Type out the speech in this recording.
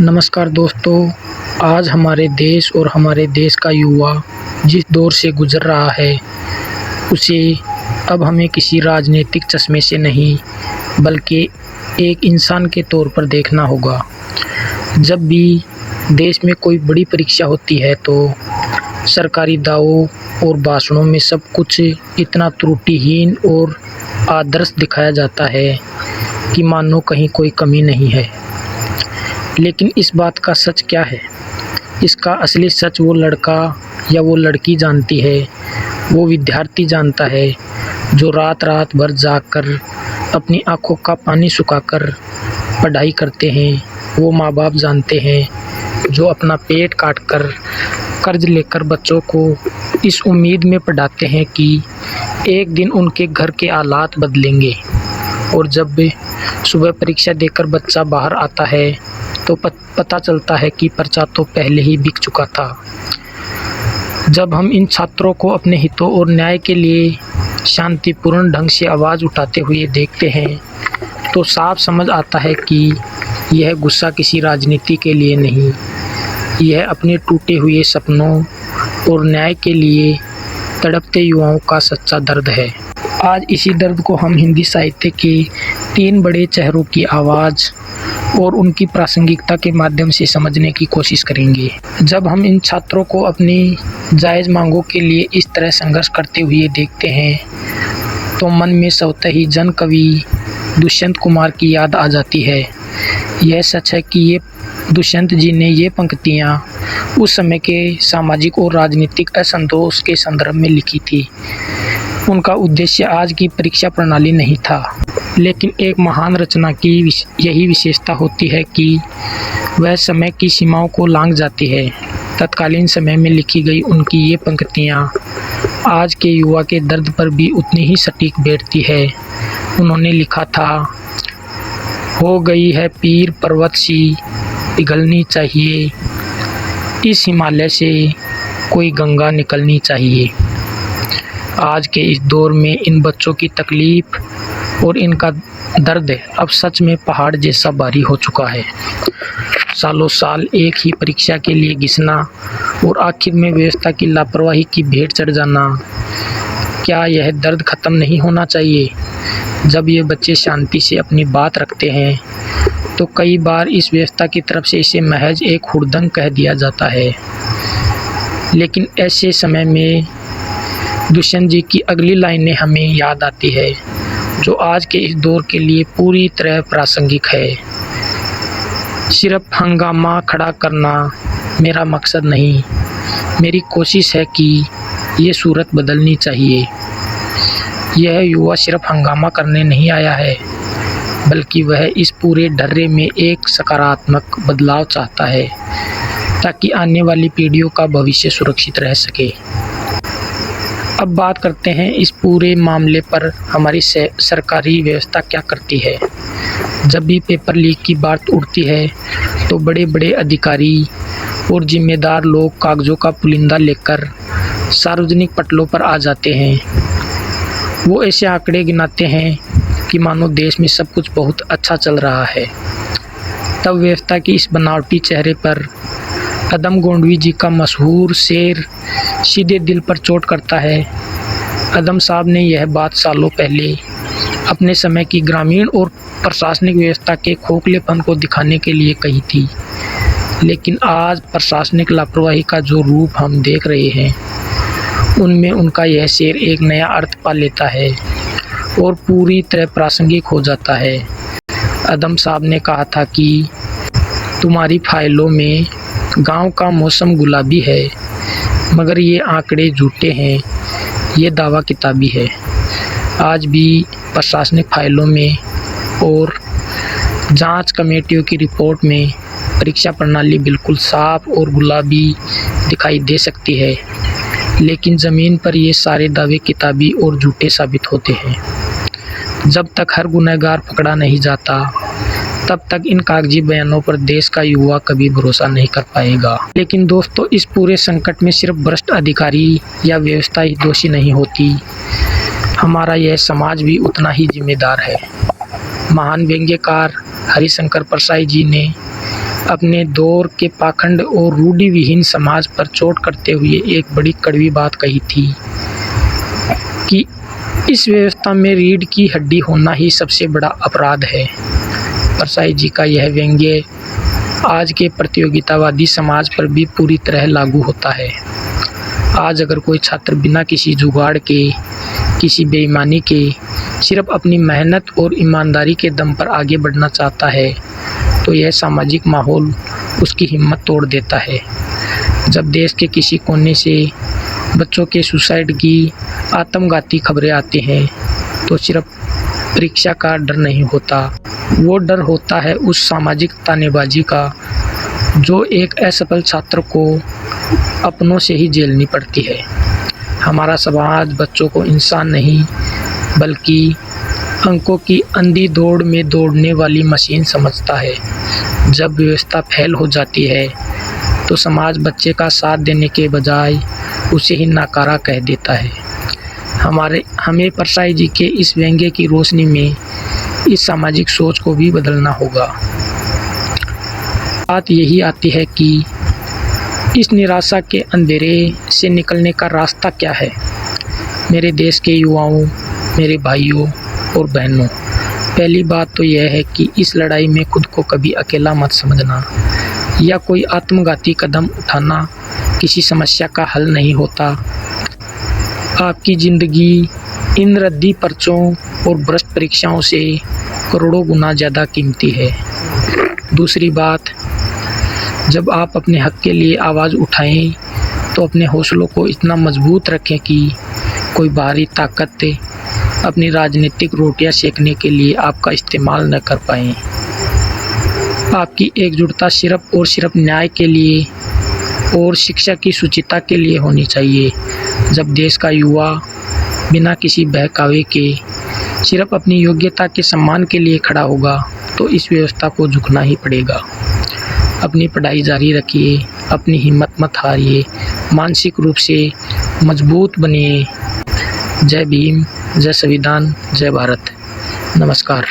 नमस्कार दोस्तों। आज हमारे देश और हमारे देश का युवा जिस दौर से गुज़र रहा है उसे अब हमें किसी राजनीतिक चश्मे से नहीं बल्कि एक इंसान के तौर पर देखना होगा। जब भी देश में कोई बड़ी परीक्षा होती है तो सरकारी दावों और भाषणों में सब कुछ इतना त्रुटिहीन और आदर्श दिखाया जाता है कि मानो कहीं कोई कमी नहीं है। लेकिन इस बात का सच क्या है? इसका असली सच वो लड़का या वो लड़की जानती है, वो विद्यार्थी जानता है जो रात रात भर जागकर अपनी आंखों का पानी सुखाकर पढ़ाई करते हैं। वो माँ बाप जानते हैं जो अपना पेट काटकर कर्ज लेकर बच्चों को इस उम्मीद में पढ़ाते हैं कि एक दिन उनके घर के हालात बदलेंगे। और जब सुबह परीक्षा देकर बच्चा बाहर आता है तो पता चलता है कि पर्चा तो पहले ही बिक चुका था। जब हम इन छात्रों को अपने हितों और न्याय के लिए शांतिपूर्ण ढंग से आवाज़ उठाते हुए देखते हैं तो साफ समझ आता है कि यह गुस्सा किसी राजनीति के लिए नहीं, यह अपने टूटे हुए सपनों और न्याय के लिए तड़पते युवाओं का सच्चा दर्द है। आज इसी दर्द को हम हिंदी साहित्य के 3 बड़े चेहरों की आवाज़ और उनकी प्रासंगिकता के माध्यम से समझने की कोशिश करेंगे। जब हम इन छात्रों को अपनी जायज़ मांगों के लिए इस तरह संघर्ष करते हुए देखते हैं तो मन में स्वतः ही जन कवि दुष्यंत कुमार की याद आ जाती है। यह सच है कि ये दुष्यंत जी ने ये पंक्तियाँ उस समय के सामाजिक और राजनीतिक असंतोष के संदर्भ में लिखी थी। उनका उद्देश्य आज की परीक्षा प्रणाली नहीं था, लेकिन एक महान रचना की यही विशेषता होती है कि वह समय की सीमाओं को लांघ जाती है। तत्कालीन समय में लिखी गई उनकी ये पंक्तियाँ आज के युवा के दर्द पर भी उतनी ही सटीक बैठती है। उन्होंने लिखा था, हो गई है पीर पर्वत सी पिघलनी चाहिए, इस हिमालय से कोई गंगा निकलनी चाहिए। आज के इस दौर में इन बच्चों की तकलीफ़ और इनका दर्द अब सच में पहाड़ जैसा भारी हो चुका है। सालों साल एक ही परीक्षा के लिए घिसना और आखिर में व्यवस्था की लापरवाही की भेंट चढ़ जाना, क्या यह दर्द ख़त्म नहीं होना चाहिए? जब ये बच्चे शांति से अपनी बात रखते हैं तो कई बार इस व्यवस्था की तरफ से इसे महज एक हुड़दंग कह दिया जाता है। लेकिन ऐसे समय में दुष्यंत जी की अगली लाइनें हमें याद आती है जो आज के इस दौर के लिए पूरी तरह प्रासंगिक है। सिर्फ हंगामा खड़ा करना मेरा मकसद नहीं, मेरी कोशिश है कि ये सूरत बदलनी चाहिए। यह युवा सिर्फ हंगामा करने नहीं आया है बल्कि वह इस पूरे ढर्रे में एक सकारात्मक बदलाव चाहता है ताकि आने वाली पीढ़ियों का भविष्य सुरक्षित रह सके। अब बात करते हैं इस पूरे मामले पर हमारी सरकारी व्यवस्था क्या करती है। जब भी पेपर लीक की बात उठती है तो बड़े बड़े अधिकारी और जिम्मेदार लोग कागज़ों का पुलिंदा लेकर सार्वजनिक पटलों पर आ जाते हैं। वो ऐसे आंकड़े गिनाते हैं कि मानो देश में सब कुछ बहुत अच्छा चल रहा है। तब व्यवस्था की इस बनावटी चेहरे पर अदम गोंडवी जी का मशहूर शेर सीधे दिल पर चोट करता है। अदम साहब ने यह बात सालों पहले अपने समय की ग्रामीण और प्रशासनिक व्यवस्था के खोखलेपन को दिखाने के लिए कही थी। लेकिन आज प्रशासनिक लापरवाही का जो रूप हम देख रहे हैं उनमें उनका यह शेर एक नया अर्थ पा लेता है और पूरी तरह प्रासंगिक हो जाता है। अदम साहब ने कहा था कि तुम्हारी फाइलों में गांव का मौसम गुलाबी है, मगर ये आंकड़े झूठे हैं, ये दावा किताबी है। आज भी प्रशासनिक फाइलों में और जांच कमेटियों की रिपोर्ट में परीक्षा प्रणाली बिल्कुल साफ और गुलाबी दिखाई दे सकती है, लेकिन ज़मीन पर ये सारे दावे किताबी और झूठे साबित होते हैं। जब तक हर गुनहगार पकड़ा नहीं जाता तब तक इन कागजी बयानों पर देश का युवा कभी भरोसा नहीं कर पाएगा। लेकिन दोस्तों, इस पूरे संकट में सिर्फ भ्रष्ट अधिकारी या व्यवस्था ही दोषी नहीं होती, हमारा यह समाज भी उतना ही जिम्मेदार है। महान व्यंग्यकार हरिशंकर परसाई जी ने अपने दौर के पाखंड और रूढ़िविहीन समाज पर चोट करते हुए एक बड़ी कड़वी बात कही थी कि इस व्यवस्था में रीढ़ की हड्डी होना ही सबसे बड़ा अपराध है। परसाई जी का यह व्यंग्य आज के प्रतियोगितावादी समाज पर भी पूरी तरह लागू होता है। आज अगर कोई छात्र बिना किसी जुगाड़ के, किसी बेईमानी के, सिर्फ अपनी मेहनत और ईमानदारी के दम पर आगे बढ़ना चाहता है तो यह सामाजिक माहौल उसकी हिम्मत तोड़ देता है। जब देश के किसी कोने से बच्चों के सुसाइड की आत्मघाती खबरें आती हैं तो सिर्फ परीक्षा का डर नहीं होता, वो डर होता है उस सामाजिक तानेबाजी का जो एक असफल छात्र को अपनों से ही झेलनी पड़ती है। हमारा समाज बच्चों को इंसान नहीं बल्कि अंकों की अंधी दौड़ में दौड़ने वाली मशीन समझता है। जब व्यवस्था फेल हो जाती है तो समाज बच्चे का साथ देने के बजाय उसे ही नाकारा कह देता है। हमें परसाई जी के इस व्यंग्य की रोशनी में इस सामाजिक सोच को भी बदलना होगा। बात यही आती है कि इस निराशा के अंधेरे से निकलने का रास्ता क्या है। मेरे देश के युवाओं, मेरे भाइयों और बहनों, पहली बात तो यह है कि इस लड़ाई में खुद को कभी अकेला मत समझना या कोई आत्मघाती कदम उठाना किसी समस्या का हल नहीं होता। आपकी ज़िंदगी इन रद्दी पर्चों और भ्रष्ट परीक्षाओं से करोड़ों गुना ज़्यादा कीमती है। दूसरी बात, जब आप अपने हक के लिए आवाज़ उठाएं तो अपने हौसलों को इतना मजबूत रखें कि कोई बाहरी ताकत अपनी राजनीतिक रोटियां सेकने के लिए आपका इस्तेमाल न कर पाएं। आपकी एकजुटता सिर्फ और सिर्फ न्याय के लिए और शिक्षा की शुचिता के लिए होनी चाहिए। जब देश का युवा बिना किसी बहकावे के सिर्फ अपनी योग्यता के सम्मान के लिए खड़ा होगा तो इस व्यवस्था को झुकना ही पड़ेगा। अपनी पढ़ाई जारी रखिए, अपनी हिम्मत मत हारिए, मानसिक रूप से मजबूत बनिए। जय भीम, जय संविधान, जय भारत। नमस्कार।